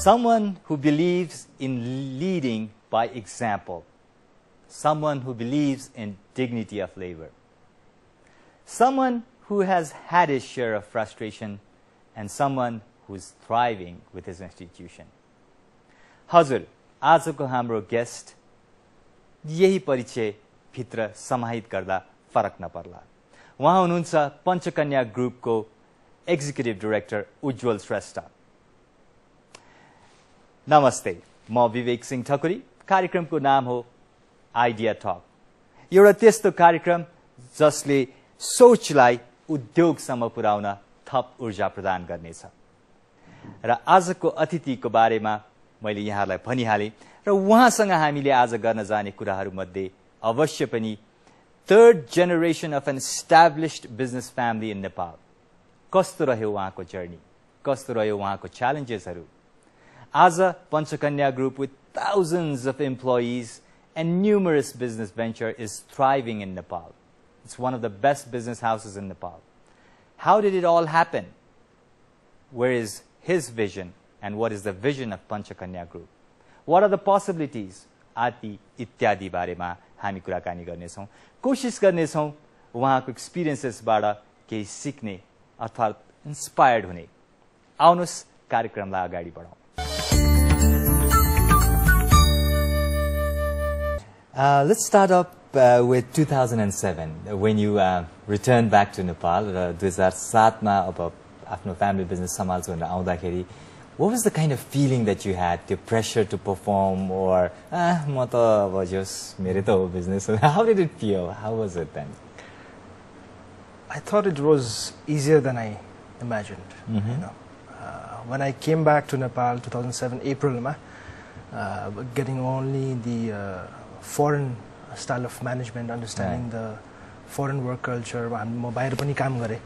Someone who believes in leading by example. Someone who believes in dignity of labor. Someone who has had his share of frustration and someone who is thriving with his institution. हजुर आजको हाम्रो guest यही परिचय भित्र समाहित गर्दा फरक नपर्ला। उहाँ हुनुहुन्छ पञ्चकन्या ग्रुपको एक्जिक्युटिभ डाइरेक्टर उज्वल श्रेष्ठ। नमस्ते, म विवेक सिंह ठकुरी। कार्यक्रमको नाम हो आइडिया टक। एउटा त्यस्तो कार्यक्रम जसले सोचलाई उद्योगसम्म पुर्याउन थप ऊर्जा प्रदान गर्नेछ। र आजको अतिथिको बारेमा मैले यहाँलाई भनिहालेँ र उहाँसँग हामीले आज गर्न जाने कुराहरूमध्ये अवश्य पनि third generation of an established business family in Nepal कस्तो रह्यो उहाँको जर्नी, कस्तो रह्यो उहाँको च्यालेन्जेसहरू। आज Panchakanya Group with thousands of employees and numerous business venture is thriving in Nepal. It's one of the best business houses in Nepal. How did it all happen? Where is his vision and what is the vision of Panchakanya Group? What are the possibilities? आदि इत्यादि बारेमा हामी कुराकानी गर्नेछौँ। कोशिश गर्नेछौँ उहाँको एक्सपिरियन्सेसबाट केही सिक्ने अर्थात् इन्स्पायर्ड हुने। आउनुहोस् कार्यक्रमलाई अगाडि बढाउँ। Let's start up with 2007 when you returned back to Nepal. 2007 मा अब आफ्नो family business सम्हाल्छु भनेर आउँदाखेरि what was the kind of feeling that you had? The pressure to perform or म त अब जस मेरो त हो business. How did it feel? How was it then? I thought it was easier than I imagined. You know, when I came back to Nepal 2007 April ma, getting only the foreign style of management, understanding the foreign work culture. म बाहिर पनि काम गरे।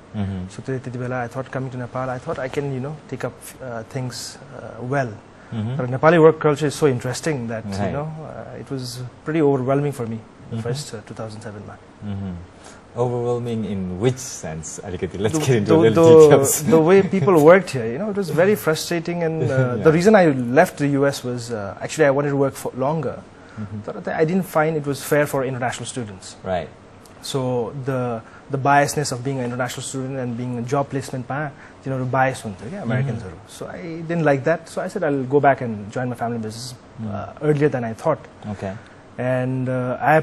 So त्यति बेला I thought coming to Nepal, I thought I can, you know, take up things well. But Nepali work culture is so interesting that you know it was pretty overwhelming for me. The first 2007 ma. Overwhelming in which sense? Let's get into a little details. The way people worked here, you know, it was very frustrating. And the reason I left the US was actually I wanted to work for longer. I didn't find it was fair for international students. Right. So the biasness of being an international student and being a job placement, you know, bias Americans. So I didn't like that. So I said I'll go back and join my family business earlier than I thought. Okay. And I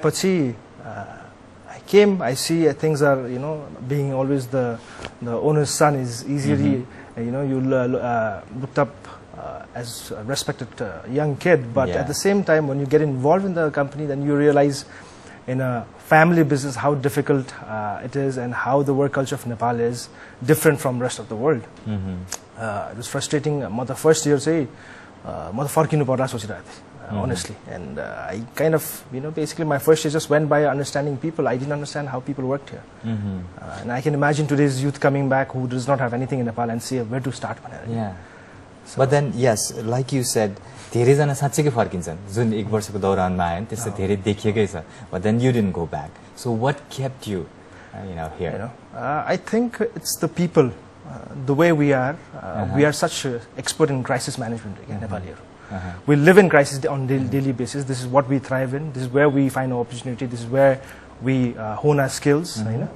came. I see things are, you know, being always the owner's son is easily, you know, you looked up as a respected young kid, but at the same time, when you get involved in the company, then you realize in a family business how difficult it is and how the work culture of Nepal is different from rest of the world. It was frustrating. The first year, say, honestly, and I kind of, you know, basically my first year just went by understanding people. I didn't understand how people worked here, and I can imagine today's youth coming back who does not have anything in Nepal and see where to start. Yeah. So, but then, yes, like you said, धेरैजना साँच्चैकै फर्किन्छन् जुन एक वर्षको दौरानमा आयो नि त्यस्तो धेरै देखिएकै छ. But then you didn't go back. So what kept you, you know, here? You know, I think it's the people, the way we are. We are such expert in crisis management in Nepal here. We live in crisis on daily basis. This is what we thrive in. This is where we find opportunity. This is where we hone our skills. You know,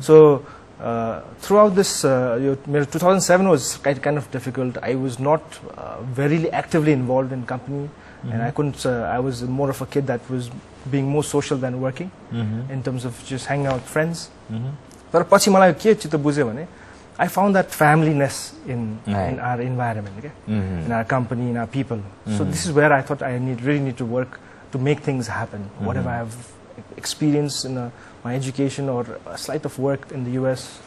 so. Throughout this, 2007 was kind of difficult. I was not very actively involved in company, and I couldn't. I was more of a kid that was being more social than working, in terms of just hanging out with friends. But I found that familyness in our environment, in our company, in our people. So this is where I thought I really need to work to make things happen. Whatever I have experienced in my education or a slight of work in the US,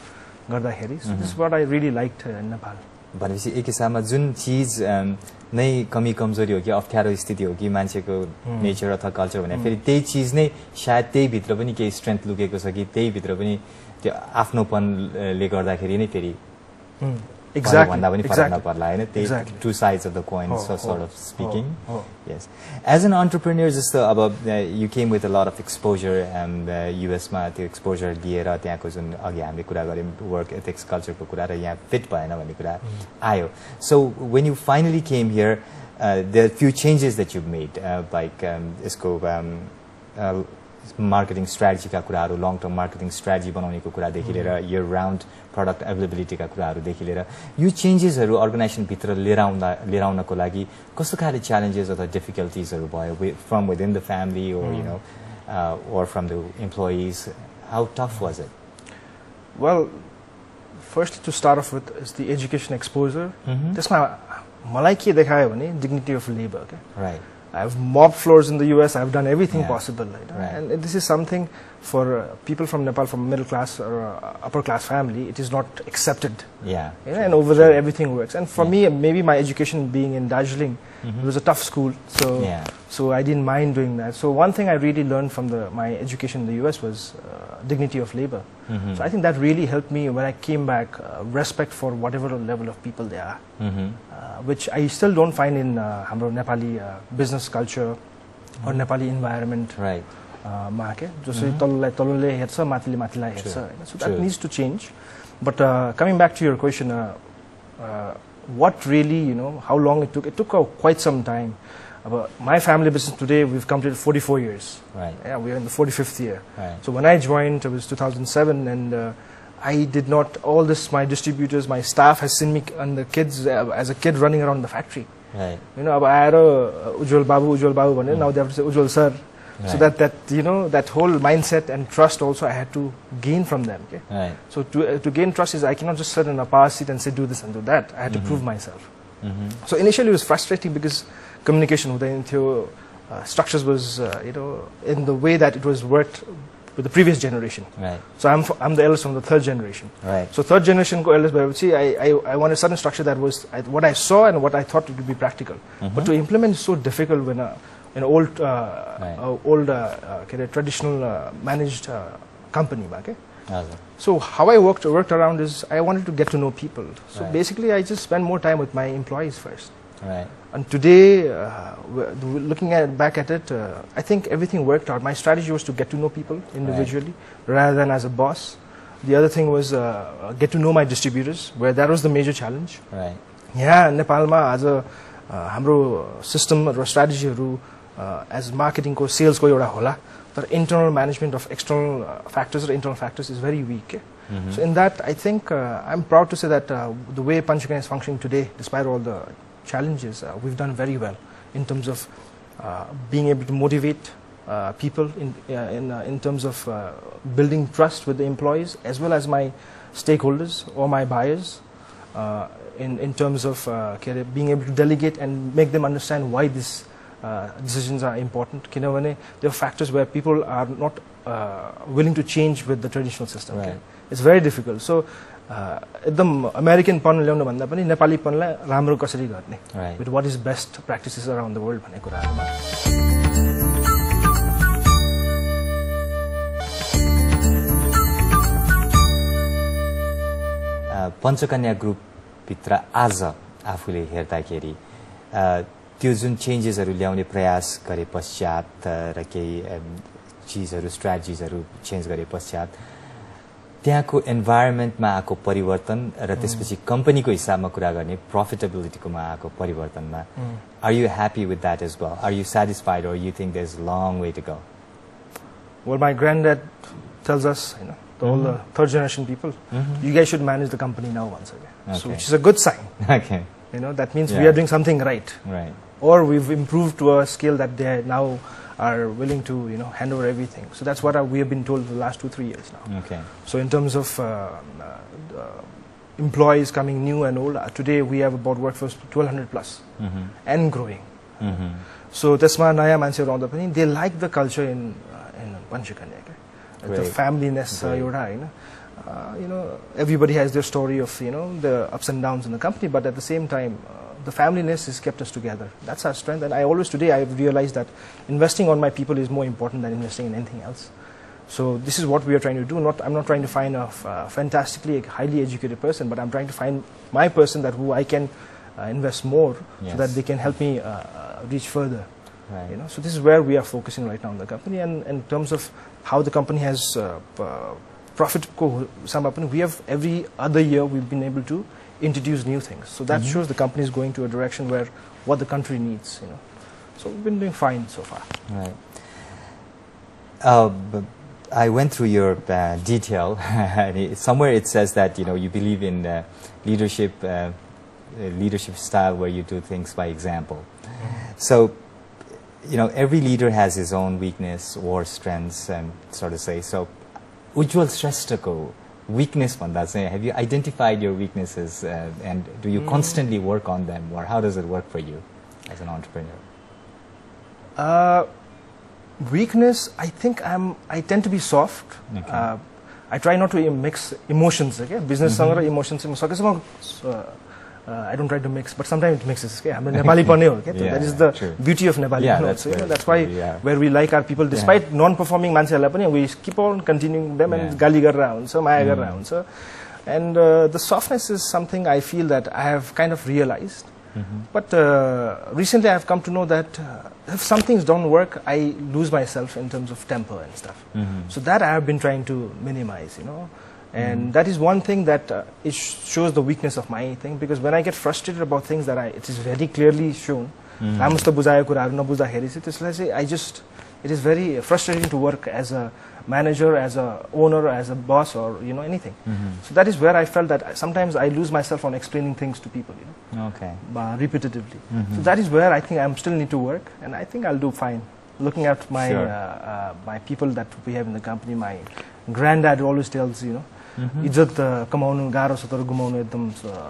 so this is what I really liked in Nepal. But you see, एक हिसाबमा जुन चीज नै कमी कमजोरी हो कि अप्ठ्यारो स्थिति हो कि मान्छेको नेचर अथवा कल्चर भने फेरि त्यही चीज नै शायद त्यही भित्र पनि केही स्ट्रेंथ लुकेको छ कि त्यही भित्र पनि त्यो आफ्नोपनले गर्दाखेरि नै फेरि Exactly. Two sides of the coin, sort of speaking. Yes. As an entrepreneur, just you came with a lot of exposure, and US ma त्यो exposure दिएर त्यहाँको जुन अघि हामीले कुरा गर्यौं work ethics culture को कुरा र यहाँ fit भएन भन्ने कुरा आयो. So when you finally came here, there are few changes that you've made, like यसको marketing strategy का कुराहरु, long term marketing strategy बनाउनेको कुरादेखि लिएर year round product availability का कुराहरु देखि लिएर यो changes हरु organization भित्र लिएर आउनको लागि कस्तो खाले challenges अथवा difficulties हरु भयो from within the family or you know or from the employees? How tough was it? Well, first to start off with is the education exposure. त्यसमा मलाई के देखायो भने dignity of labor. Okay? Right. I've mopped floors in the US. I've done everything possible, right? And this is something for people from Nepal, from middle class or upper class family, it is not accepted. And over there, everything works. And for me, maybe my education being in Darjeeling, it was a tough school, so I didn't mind doing that. So one thing I really learned from my education in the US was dignity of labor. So I think that really helped me when I came back, respect for whatever level of people they are, which I still don't find in हाम्रो Nepali business culture or Nepali environment. Right. So that needs to change. But coming back to your question, what really, how long it took quite some time. My family business today, we've completed 44 years. Right. Yeah, we're in the 45th year. Right. So when I joined, it was 2007, and I did not, all this, my distributors, my staff has seen me and the kids, as a kid running around the factory. Right. I had Ujwol Babu, now they have to say Ujwol Sir. Right. So that that whole mindset and trust also I had to gain from them. Okay? Right. So to gain trust is I cannot just sit in a power seat and say do this and do that. I had to prove myself. So initially it was frustrating because communication with the structures was in the way that it was worked with the previous generation. Right. So I'm the eldest from the third generation. Right. So third generation ko eldest, I wanted a certain structure that was what I saw and what I thought would be practical. But to implement is so difficult when an old traditional managed company. Okay? So how I worked around is I wanted to get to know people. So basically I just spent more time with my employees first. Right. And today, looking back at it, I think everything worked out. My strategy was to get to know people individually rather than as a boss. The other thing was get to know my distributors, where that was the major challenge. Right. Yeah, Nepalma as a hamro system or strategy as marketing ko sales ko euta hola, but internal management of external factors or internal factors is very weak. So in that, I think I'm proud to say that the way Panchakanya is functioning today, despite all the challenges, we've done very well in terms of being able to motivate people in terms of building trust with the employees as well as my stakeholders or my buyers, in terms of being able to delegate and make them understand why these decisions are important. There are factors where people are not willing to change with the traditional system. Right. It's very difficult. So एकदम American पन ल्याउनु भन्दा पनि नेपाली पनलाई राम्रो कसरी गर्ने with what is best practices around the world भन्ने कुराहरुमा Panchakanya group भित्र आज आफूले हेर्दाखेरि त्यो जुन चेन्जेसहरु ल्याउने प्रयास गरे पश्चात र केही चीजहरु स्ट्र्याटेजीजहरु चेन्ज गरे पश्चात त्यहाँको एन्भाइरनमेन्टमा आएको परिवर्तन र त्यसपछि कम्पनीको हिसाबमा कुरा गर्ने प्रॉफिटेबिलिटीकोमा आएको परिवर्तनमा are you happy with that as well are you satisfied or you think there is long way to go Well, my granddad tells us, all the third generation people, you guys should manage the company now once again. So which is a good sign. Okay. That means we are doing something right. Right. Or we've improved to a scale that they now are willing to hand over everything. So that's what we have been told for the last 2-3 years now. Okay. So in terms of employees coming new and old, today we have about workforce 1200 plus and growing. So त्यसमा नयाँ मान्छेहरु आउँदा पनि they like the culture in Panchakanya. The familyness everybody has their story of the ups and downs in the company, but at the same time the familyness has kept us together. That's our strength, and today I've realized that investing on my people is more important than investing in anything else. So this is what we are trying to do. I'm not trying to find a fantastically highly educated person, but I'm trying to find my person that who I can invest more, so that they can help me reach further. Right. You know, so this is where we are focusing right now in the company, and in terms of how the company has profit ko sum up, we have every other year we've been able to introduce new things. So that shows the company is going to a direction where what the country needs. You know, so we've been doing fine so far. Right. But I went through your detail, and somewhere it says that you believe in leadership style where you do things by example. So every leader has his own weakness or strengths, and so to say. So Ujwol Shrestha ko weakness bhanda chahi, have you identified your weaknesses, and do you constantly work on them, or how does it work for you as an entrepreneur? Weakness, I think I tend to be soft. Okay. I try not to mix emotions. Okay, business and emotions. I don't try to mix, but sometimes it mixes. Okay, Nepali pane ho. That is the beauty of Nepali. Yeah, that's why where we like our people, despite non-performing मान्छेहरुलाई पनि, we keep on continuing them and गाली गरेर हुन्छ, माया गरेर हुन्छ. And the softness is something I feel that I have kind of realized. But recently I have come to know that if some things don't work, I lose myself in terms of temper and stuff. So that I have been trying to minimize, and that is one thing that it shows the weakness of my thing, because when I get frustrated about things that it is very clearly shown, it is very frustrating to work as a manager, as a owner, as a boss, or anything. So that is where I felt that sometimes I lose myself on explaining things to people, okay, repetitively. So that is where I think I still need to work, and I think I'll do fine. Looking at my my people that we have in the company, my granddad always tells, इज्जत कमाउनु गाह्रो छ तर गुमाउनु एकदम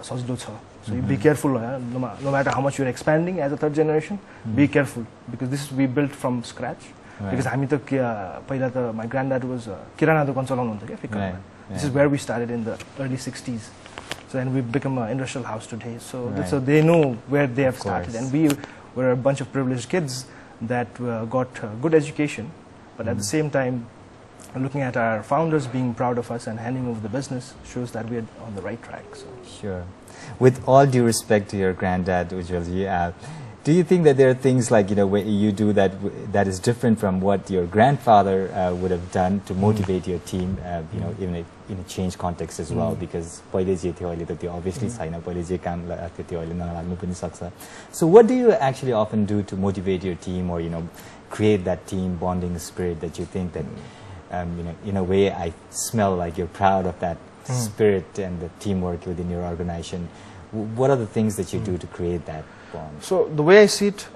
सजिलो छ. So you be careful, no matter how much you're expanding as a third generation, be careful, because this is we built from scratch. Because हामी त पहिला त my granddad was किराना दोकान चलाउनु हुन्थ्यो के फिक्करमा. This is where we started in the early 60s. So then we've become an industrial house today. So so they know where they have started, and we were a bunch of privileged kids that got good education, but at the same time, looking at our founders being proud of us and handing over the business shows that we are on the right track. So. Sure. With all due respect to your granddad, Ujwolji, do you think that there are things like where you do that is different from what your grandfather would have done to motivate your team, even in a change context as well? Because obviously so what do you actually often do to motivate your team, or create that team bonding spirit that you think that in a way I smell like you're proud of that spirit and the teamwork within your organization? What are the things that you do to create that bond? So the way I see it,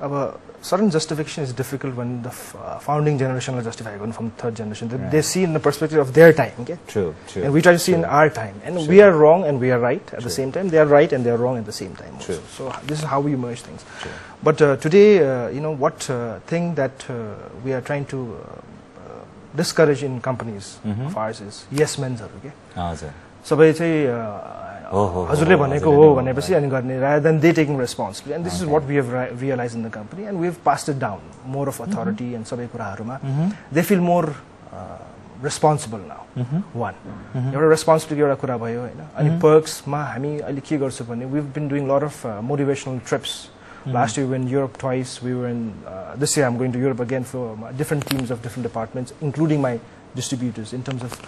certain justification is difficult when the founding generation will justify even from third generation. They see in the perspective of their time. Okay? True. And we try to see in our time. And we are wrong and we are right at the same time. They are right and they are wrong at the same time also. So this is how we merge things. But today, what thing that we are trying to discourage in companies of ours is yes men's. Okay? Sabai चाहिँ हजुरले भनेको हो भनेपछि अनि गर्ने, rather than they taking responsibility. And this is what we have realized in the company, and we have passed it down, more of authority and sabai कुराहरुमा they feel more responsible now. One, एउटा responsibility एउटा कुरा भयो हैन. अनि perks मा हामी अहिले के गर्छौं भने we've been doing a lot of motivational trips. Last year we were in Europe twice. We were in this year I'm going to Europe again for different teams of different departments, including my distributors, in terms of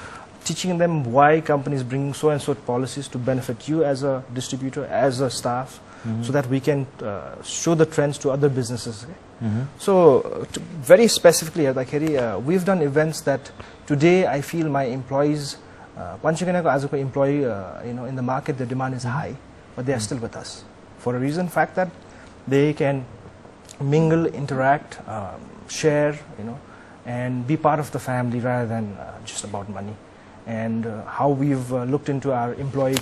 teaching them why companies bring so and so policies to benefit you as a distributor, as a staff, so that we can show the trends to other businesses. Okay? So very specifically, we've done events that today I feel my employees, Panchakanya as an employee, in the market the demand is high, but they are still with us for a reason, fact that they can mingle, interact, share, and be part of the family rather than just about money. And how we've looked into our employee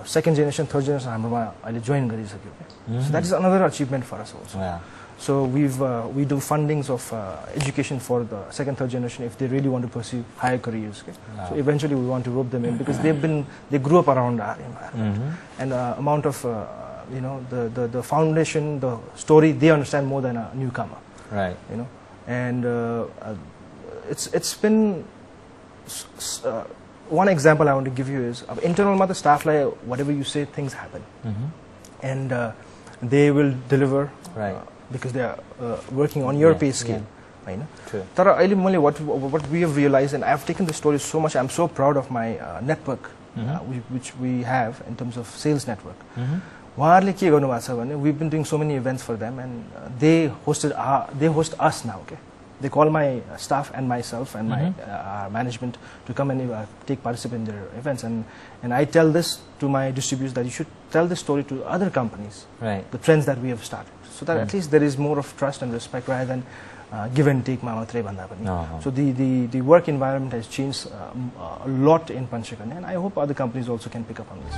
second generation, third generation, join so that is another achievement for us also. Yeah. So we do fundings of education for the second, third generation if they really want to pursue higher careers. Okay? So eventually we want to rope them in because they grew up around our environment, and amount of the foundation, the story, they understand more than a newcomer. Right. And it's been one example I want to give you is internal mother staff like whatever you say things happen and they will deliver because they are working on your pay scale. True. What we have realized, and I've taken the story so much, I'm so proud of my network which we have in terms of sales network. We've been doing so many events for them, and they host us now. Okay, they call my staff and myself and my management to come and participate in their events, and I tell this to my distributors that you should tell this story to other companies, the trends that we have started, so that at least there is more of trust and respect rather than give and take. So the work environment has changed a lot in Panchakanya, and I hope other companies also can pick up on this.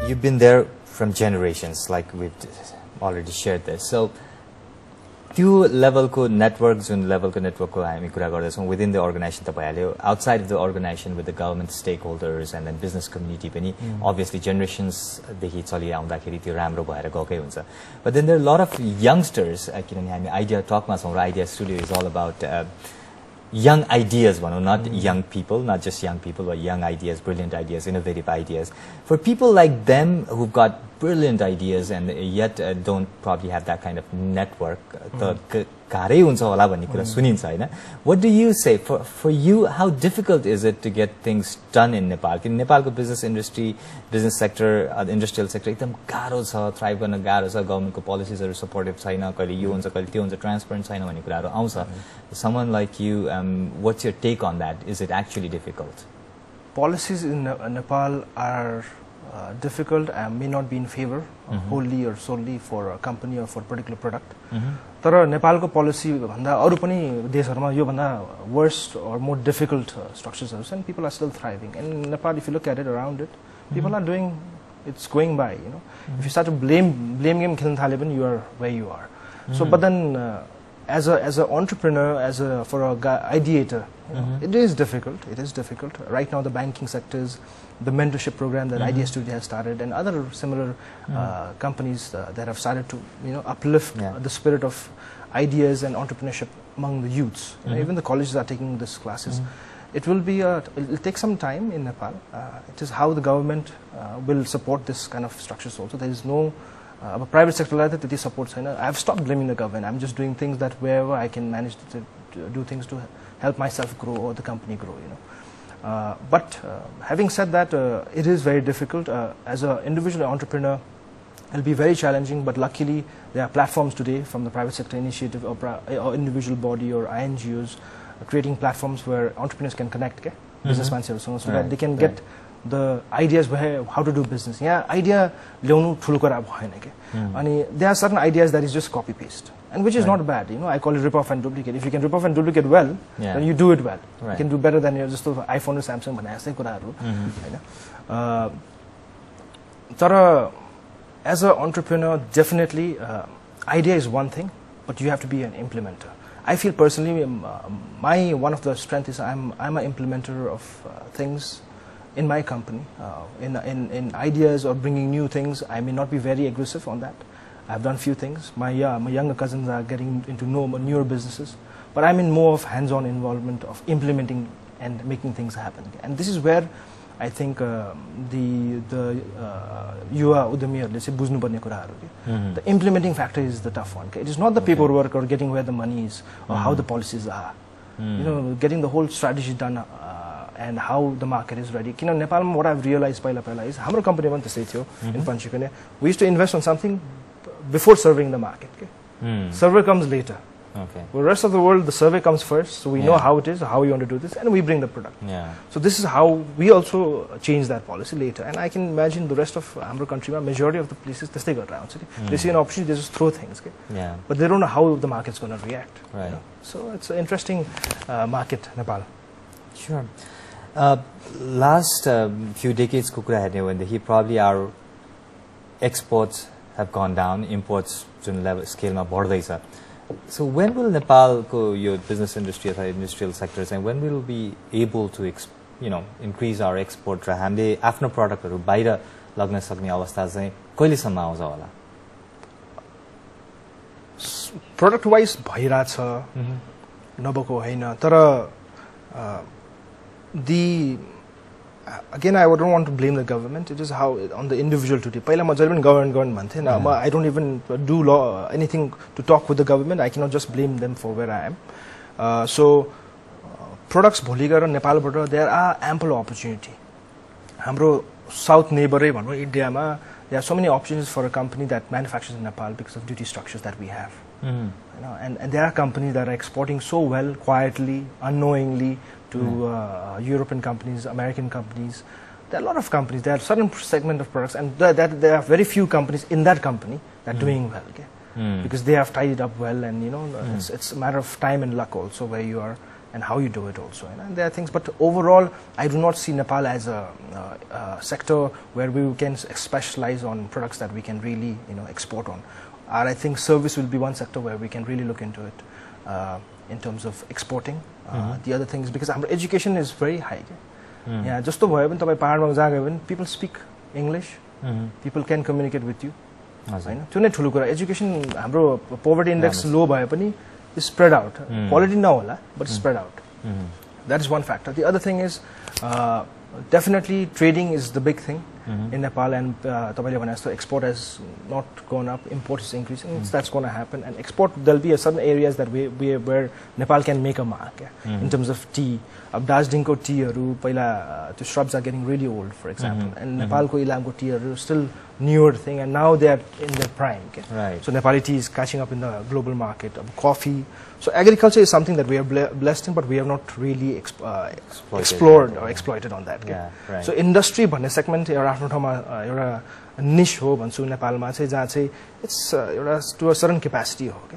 You've been there from generations, like we've already shared this. So, त्यो लेभलको network जुन लेभलको नेटवर्कको हामी कुरा गर्दैछौँ within the organization तपाईहरुले, outside of the organization with the government stakeholders and then business community पनि obviously generations देखि चलिआउँदाखेरि त्यो राम्रो भएर गएकै हुन्छ. But then there are a lot of youngsters, किनभने हामी idea talk मा छौँ र idea studio is all about young ideas, not young people, not just young people, but young ideas, brilliant ideas, innovative ideas. For people like them who've got brilliant ideas and yet don't probably have that kind of network, what do you say? For you, how difficult is it to get things done in Nepal? In Nepal, the business industry, business sector, the industrial sector, एकदम गाह्रो छ, thrive गर्न गाह्रो छ, government को policies are supportive छैन, कहिले यो हुन्छ, कहिले त्यो हुन्छ, transparent छैन भन्ने कुराहरु आउँछ. Someone like you, what's your take on that? Is it actually difficult? Policies in Nepal are difficult and may not be in favor wholly or solely for a company or for a particular product. तर नेपालको policy भन्दा अरु पनि देशहरुमा यो भन्दा worse or more difficult structures are, and people are still thriving. And in Nepal, if you look at it around it, people are doing, it's going by. If you start to blame game खेल्न थाले पनि you are where you are. So, but then as a entrepreneur, for a ideator, it is difficult. It is difficult. Right now, the banking sectors, the mentorship program that Idea Studio has started, and other similar companies that have started to uplift the spirit of ideas and entrepreneurship among the youths. Even the colleges are taking these classes. It will be it'll take some time in Nepal. It is how the government will support this kind of structures also. There is no private sector that they support. I've stopped blaming the government. I'm just doing things that wherever I can manage to do things to help myself grow or the company grow. But having said that, it is very difficult. As an individual entrepreneur, it'll be very challenging, but luckily there are platforms today from the private sector initiative or individual body or INGOs creating platforms where entrepreneurs can connect, businessmen so that they can get the ideas where how to do business. Idea ल्याउनु ठुलो कुरा भएन के. अनि there are certain ideas that is just copy paste, and which is not bad. I call it rip off and duplicate. If you can rip off and duplicate well, then you do it well. You can do better than just iPhone or Samsung भने जस्तै कुराहरु हैन. तर as an entrepreneur, definitely idea is one thing, but you have to be an implementer. I feel personally, my one of the strengths is I'm an implementer of things in my company, in ideas or bringing new things. I may not be very aggressive on that. I've done few things. My younger cousins are getting into newer businesses, but I'm in more of hands-on involvement of implementing and making things happen. And this is where I think the युवा उद्यमीहरुले चाहिँ बुझ्नुपर्ने कुराहरु के. The implementing factor is the tough one. It is not the paperwork or getting where the money is or how the policies are. Getting the whole strategy done and how the market is ready. Nepal, what I've realized is हाम्रो company पनि त्यस्तै थियो in Panchakanya. We used to invest on something before serving the market. Survey comes later. For the rest of the world, the survey comes first, so we know how it is, how we want to do this, and we bring the product. So this is how we also change that policy later. And I can imagine the rest of our country, majority of the places, they see an opportunity, they just throw things. But they don't know how the market's going to react. So it's an interesting market, Nepal. Sure. Last few decades, when probably our exports have gone down, imports to level scale ma badhai. So when will Nepal your business industry or industrial sectors, and when will we be able to increase our export? हामीले आफ्नो प्रोडक्टहरु बाहिर लाग्न सक्ने अवस्था चाहिँ कहिलेसम्म आउँछ होला प्रोडक्ट वाइज भइराछ नभएको हैन तर again I don't want to blame the government. It is how on the individual today. पहिला म जहिले पनि government भन्थे न म I don't even do law anything to talk with the government. I cannot just blame them for where I am. So products भोलि गएर नेपालबाट there are ample opportunity. हाम्रो south neighbor भनौं इन्डियामा there are so many opportunities for a company that manufactures in Nepal because of duty structures that we have. You know, and there are companies that are exporting so well quietly, unknowingly to European companies, American companies. There are a lot of companies. There are certain segment of products, and there are very few companies in that company that are doing well, okay? Because they have tied it up well, and you know, it's a matter of time and luck also where you are and how you do it also. You know? And there are things, but overall, I do not see Nepal as a sector where we can specialize on products that we can really, you know, export on. Or I think service will be one sector where we can really look into it in terms of exporting. The other thing is because our education is very high. Yeah, just to people speak English, people can communicate with you. Education, poverty index low is spread out. Quality now, but spread out. That is one factor. The other thing is definitely trading is the big thing in Nepal, and export has not gone up, import is increasing. That's going to happen, and export there'll be certain areas that where Nepal can make a mark in terms of tea. Darjeeling ko tea the shrubs are getting really old, for example, and Nepal ko ilam ko tea still newer thing, and now they are in their prime. Right. So Nepali tea is catching up in the global market. Coffee. So agriculture is something that we are blessed in, but we have not really explored or exploited on that. Yeah, right. So industry भन्ने segment एउटा niche हो भन्छु नेपालमा चाहिँ जहाँ चाहिँ it's to a certain capacity हो के.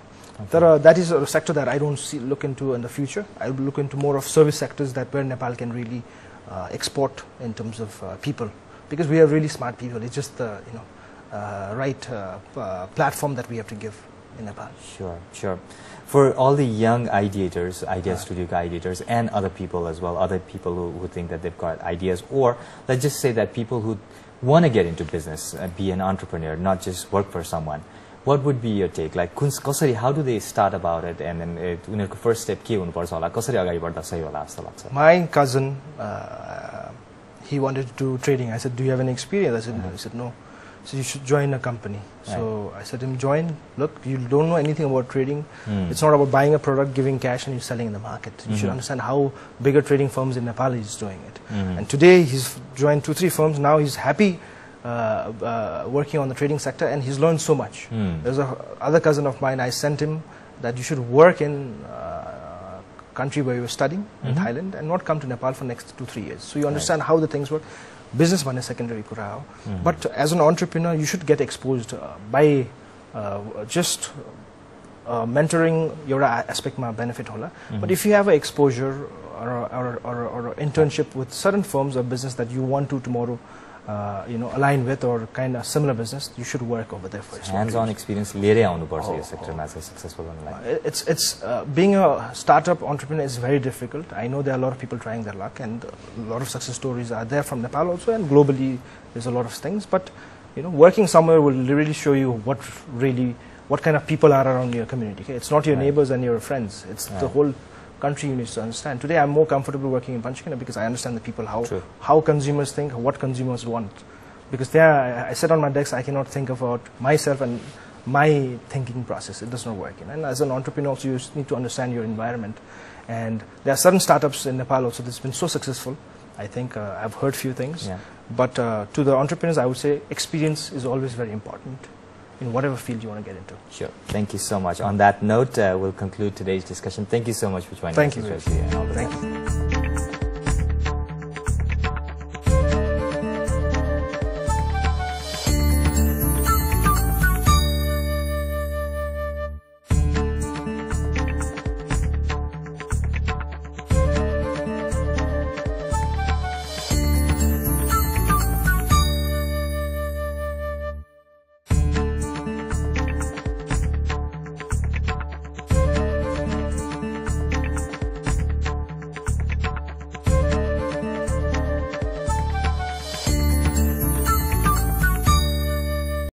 तर that is a sector that I don't look into in the future. I will look into more of service sectors that where Nepal can really export in terms of people, because we are really smart people. It's just the right platform that we have to give in Nepal. Sure, sure. For all the young ideators, idea studio ideators, and other people as well, other people who think that they've got ideas, or let's just say that people who want to get into business, be an entrepreneur, not just work for someone, what would be your take? Like, how do they start about it, and then first step ke हुनुपर्छ होला, कसरी अगाडि बढ्दा सही होला जस्तो लाग्छ? My cousin, he wanted to do trading. I said, do you have any experience? He said no. So you should join a company. Right. So I said to him, join. Look, you don't know anything about trading. It's not about buying a product, giving cash, and you're selling in the market. You should understand how bigger trading firms in Nepal is doing it. And today he's joined 2-3 firms. Now he's happy working on the trading sector, and he's learned so much. There's other cousin of mine. I sent him that you should work in country where you're studying in Thailand and not come to Nepal for next 2-3 years. So you understand how the things work. Business is secondary kura ho. But as an entrepreneur, you should get exposed by just mentoring your aspect ma benefit hola. But if you have an exposure or internship with certain firms or business that you want to tomorrow align with, or kind of similar business, you should work over there first. Hands-on experience lere aunu parcha yo sector ma successful hunulai. It's being a startup entrepreneur is very difficult. I know there are a lot of people trying their luck, and a lot of success stories are there from Nepal also, and globally there's a lot of things. But working somewhere will really show you what kind of people are around your community. Okay? It's not your neighbors and your friends. It's the whole country you need to understand. Today I'm more comfortable working in Panchakanya because I understand the people, how consumers think, what consumers want. Because there, I sit on my desk, I cannot think about myself and my thinking process. It does not work. And as an entrepreneur also, you need to understand your environment. And there are certain startups in Nepal also that's been so successful. I think I've heard few things. Yeah. But to the entrepreneurs, I would say experience is always very important in whatever field you want to get into. Sure. Thank you so much. On that note, we'll conclude today's discussion. Thank you so much for joining us. Thank you. Thank you.